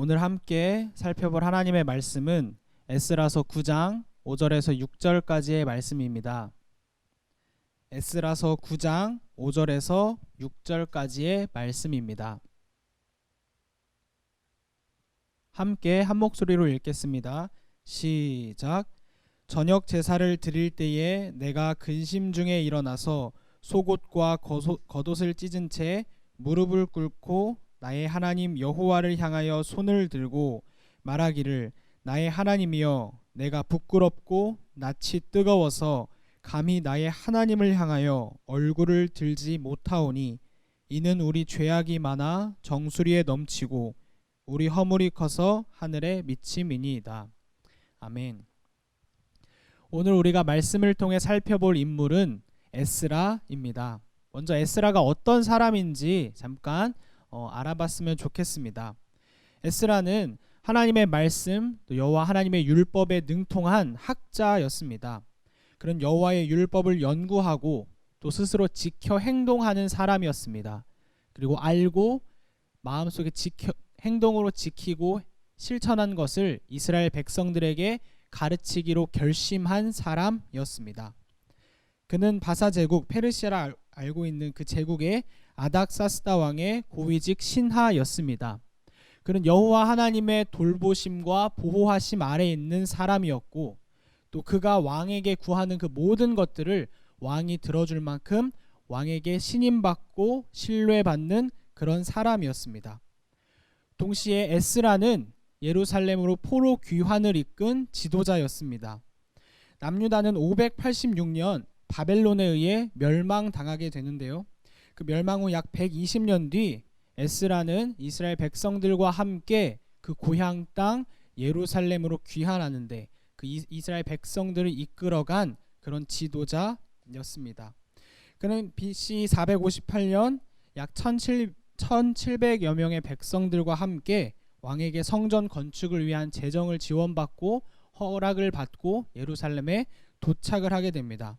오늘 함께 살펴볼 하나님의 말씀은 에스라서 9장 5절에서 6절까지의 말씀입니다. 에스라서 9장 5절에서 6절까지의 말씀입니다. 함께 한 목소리로 읽겠습니다. 시작. 저녁 제사를 드릴 때에 내가 근심 중에 일어나서 속옷과 겉옷을 찢은 채 무릎을 꿇고 나의 하나님 여호와를 향하여 손을 들고 말하기를 나의 하나님이여 내가 부끄럽고 낯이 뜨거워서 감히 나의 하나님을 향하여 얼굴을 들지 못하오니 이는 우리 죄악이 많아 정수리에 넘치고 우리 허물이 커서 하늘에 미침이니이다. 아멘. 오늘 우리가 말씀을 통해 살펴볼 인물은 에스라입니다. 먼저 에스라가 어떤 사람인지 잠깐 알아봤으면 좋겠습니다. 에스라는 하나님의 말씀, 또 여호와 하나님의 율법에 능통한 학자였습니다. 그런 여호와의 율법을 연구하고 또 스스로 지켜 행동하는 사람이었습니다. 그리고 알고 마음속에 행동으로 지키고 실천한 것을 이스라엘 백성들에게 가르치기로 결심한 사람이었습니다. 그는 바사 제국, 페르시아라 알고 있는 그 제국의 아닥사스다 왕의 고위직 신하였습니다. 그는 여호와 하나님의 돌보심과 보호하심 아래에 있는 사람이었고 또 그가 왕에게 구하는 그 모든 것들을 왕이 들어줄 만큼 왕에게 신임받고 신뢰받는 그런 사람이었습니다. 동시에 에스라는 예루살렘으로 포로 귀환을 이끈 지도자였습니다. 남유다는 586년 바벨론에 의해 멸망당하게 되는데요. 그 멸망 후 약 120년 뒤 에스라는 이스라엘 백성들과 함께 그 고향 땅 예루살렘으로 귀환하는데 그 이스라엘 백성들을 이끌어간 그런 지도자였습니다. 그는 BC 458년 약 1700여 명의 백성들과 함께 왕에게 성전 건축을 위한 재정을 지원받고 허락을 받고 예루살렘에 도착을 하게 됩니다.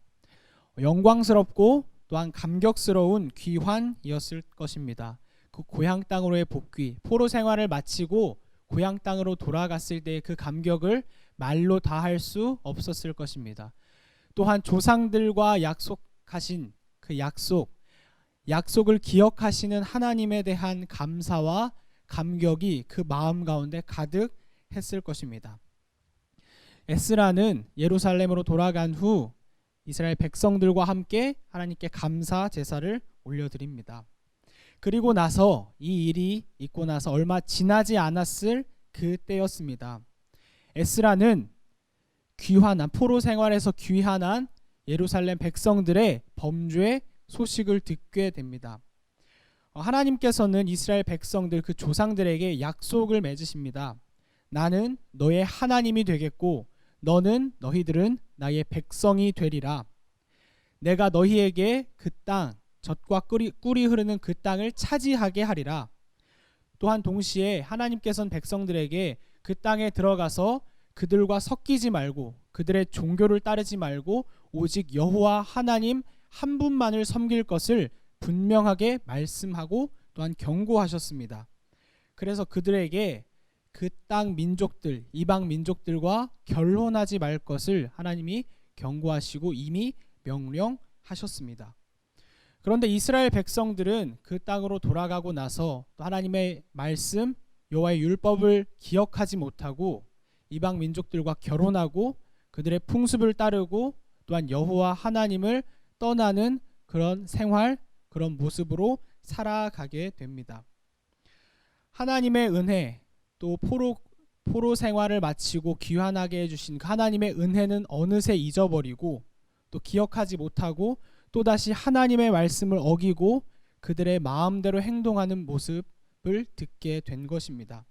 영광스럽고 또한 감격스러운 귀환이었을 것입니다. 그 고향 땅으로의 복귀, 포로 생활을 마치고 고향 땅으로 돌아갔을 때의 그 감격을 말로 다 할 수 없었을 것입니다. 또한 조상들과 약속하신 그 약속을 기억하시는 하나님에 대한 감사와 감격이 그 마음 가운데 가득했을 것입니다. 에스라는 예루살렘으로 돌아간 후 이스라엘 백성들과 함께 하나님께 감사 제사를 올려드립니다. 그리고 나서 이 일이 있고 나서 얼마 지나지 않았을 그때였습니다. 에스라는 포로 생활에서 귀환한 예루살렘 백성들의 범죄 소식을 듣게 됩니다. 하나님께서는 이스라엘 백성들 그 조상들에게 약속을 맺으십니다. 나는 너의 하나님이 되겠고 너희들은 나의 백성이 되리라. 내가 너희에게 그 땅, 젖과 꿀이 흐르는 그 땅을 차지하게 하리라. 또한 동시에 하나님께서는 백성들에게 그 땅에 들어가서 그들과 섞이지 말고 그들의 종교를 따르지 말고 오직 여호와 하나님 한 분만을 섬길 것을 분명하게 말씀하고 또한 경고하셨습니다. 그래서 그들에게 그 땅 민족들, 이방 민족들과 결혼하지 말 것을 하나님이 경고하시고 이미 명령하셨습니다. 그런데 이스라엘 백성들은 그 땅으로 돌아가고 나서 또 하나님의 말씀, 여호와의 율법을 기억하지 못하고 이방 민족들과 결혼하고 그들의 풍습을 따르고 또한 여호와 하나님을 떠나는 그런 생활, 그런 모습으로 살아가게 됩니다. 하나님의 은혜, 또 포로 생활을 마치고 귀환하게 해주신 그 하나님의 은혜는 어느새 잊어버리고 또 기억하지 못하고 또다시 하나님의 말씀을 어기고 그들의 마음대로 행동하는 모습을 듣게 된 것입니다.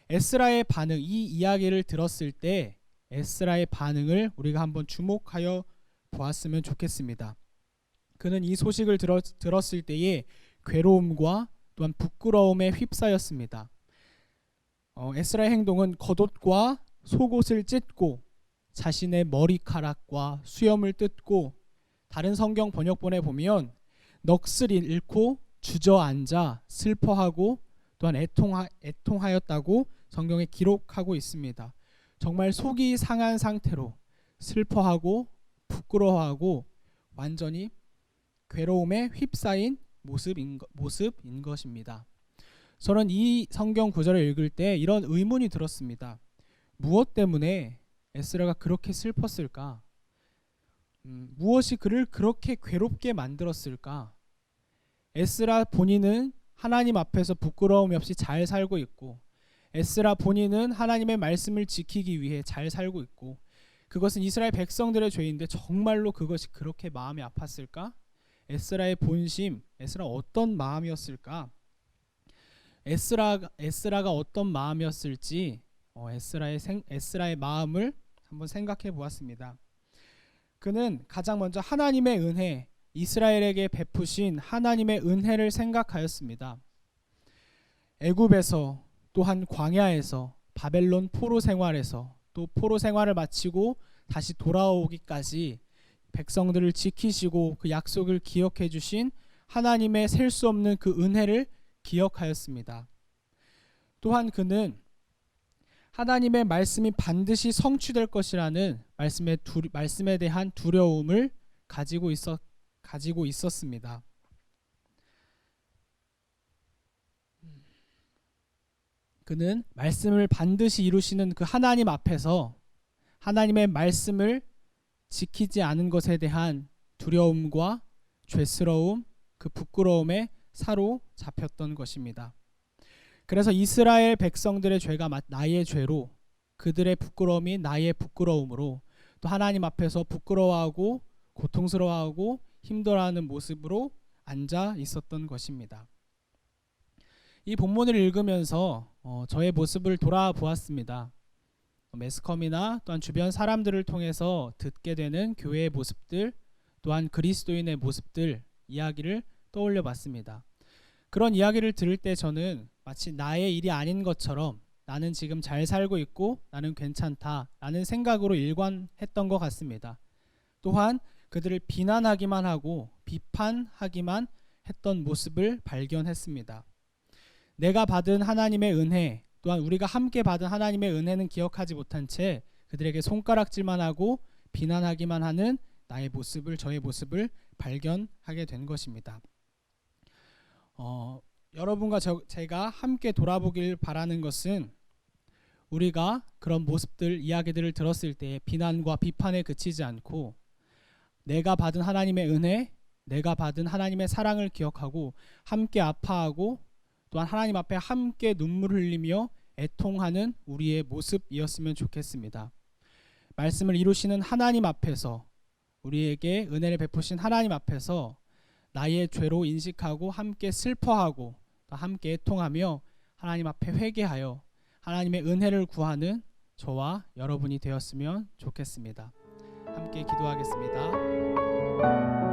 에스라의 반응, 이 이야기를 들었을 때 에스라의 반응을 우리가 한번 주목하여 보았으면 좋겠습니다. 그는 이 소식을 들었을 때에 괴로움과 또한 부끄러움에 휩싸였습니다. 에스라의 행동은 겉옷과 속옷을 찢고 자신의 머리카락과 수염을 뜯고, 다른 성경 번역본에 보면 넋을 잃고 주저앉아 슬퍼하고 또한 애통하였다고 성경에 기록하고 있습니다. 정말 속이 상한 상태로 슬퍼하고 부끄러워하고 완전히 괴로움에 휩싸인 모습인 것입니다. 저는 이 성경 구절을 읽을 때 이런 의문이 들었습니다. 무엇 때문에 에스라가 그렇게 슬펐을까? 무엇이 그를 그렇게 괴롭게 만들었을까? 에스라 본인은 하나님 앞에서 부끄러움이 없이 잘 살고 있고, 에스라 본인은 하나님의 말씀을 지키기 위해 잘 살고 있고, 그것은 이스라엘 백성들의 죄인데 정말로 그것이 그렇게 마음이 아팠을까? 에스라의 본심, 에스라 어떤 마음이었을까? 에스라가 어떤 마음이었을지 에스라의 마음을 한번 생각해 보았습니다. 그는 가장 먼저 하나님의 은혜, 이스라엘에게 베푸신 하나님의 은혜를 생각하였습니다. 애굽에서, 또한 광야에서, 바벨론 포로 생활에서, 또 포로 생활을 마치고 다시 돌아오기까지 백성들을 지키시고 그 약속을 기억해 주신 하나님의 셀 수 없는 그 은혜를 기억하였습니다. 또한 그는 하나님의 말씀이 반드시 성취될 것이라는 말씀에 대한 두려움을 가지고 있었습니다. 그는 말씀을 반드시 이루시는 그 하나님 앞에서 하나님의 말씀을 지키지 않은 것에 대한 두려움과 죄스러움, 그 부끄러움에 사로잡혔던 것입니다. 그래서 이스라엘 백성들의 죄가 나의 죄로, 그들의 부끄러움이 나의 부끄러움으로, 또 하나님 앞에서 부끄러워하고 고통스러워하고 힘들어하는 모습으로 앉아 있었던 것입니다. 이 본문을 읽으면서 저의 모습을 돌아보았습니다. 매스컴이나 또한 주변 사람들을 통해서 듣게 되는 교회의 모습들, 또한 그리스도인의 모습들, 이야기를 떠올려 봤습니다. 그런 이야기를 들을 때 저는 마치 나의 일이 아닌 것처럼 나는 지금 잘 살고 있고 나는 괜찮다 라는 생각으로 일관했던 것 같습니다. 또한 그들을 비난하기만 하고 비판하기만 했던 모습을 발견했습니다. 내가 받은 하나님의 은혜, 또한 우리가 함께 받은 하나님의 은혜는 기억하지 못한 채 그들에게 손가락질만 하고 비난하기만 하는 저의 모습을 발견하게 된 것입니다. 여러분과 제가 함께 돌아보길 바라는 것은, 우리가 그런 모습들, 이야기들을 들었을 때 비난과 비판에 그치지 않고 내가 받은 하나님의 은혜, 내가 받은 하나님의 사랑을 기억하고 함께 아파하고 또한 하나님 앞에 함께 눈물을 흘리며 애통하는 우리의 모습이었으면 좋겠습니다. 말씀을 이루시는 하나님 앞에서, 우리에게 은혜를 베푸신 하나님 앞에서 나의 죄로 인식하고 함께 슬퍼하고 함께 애통하며 하나님 앞에 회개하여 하나님의 은혜를 구하는 저와 여러분이 되었으면 좋겠습니다. 함께 기도하겠습니다.